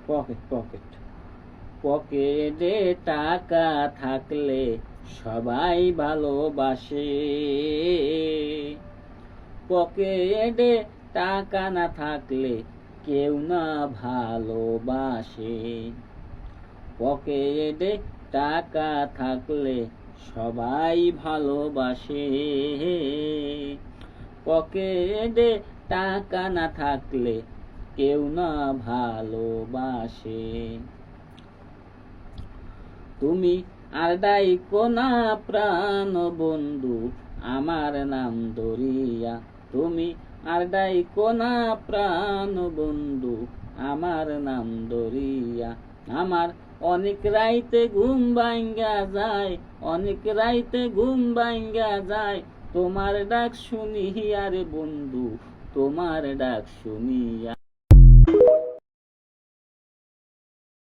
Pocket pocket পকেটে টাকা থাকলে সবাই ভালোবাসে, পকেটে টাকা না থাকলে কেউ না ভালোবাসে। পকেটে টাকা থাকলে সবাই ভালোবাসে, পকেটে টাকা না থাকলে কেউ না ভালোবাসে। তুমি আর ডাইকো না প্রাণ বন্ধু আমার নাম দরিয়া, তুমি আর ডাইকো না প্রাণ বন্ধু আমার নাম দরিয়া। আমার অনেক রাইতে ঘুম ভাঙ্গা যায়, অনেক রাইতে ঘুম ভাঙ্গা যায় তোমার ডাক শুনিয়া রে বন্ধু, তোমার ডাক শুনিয়া।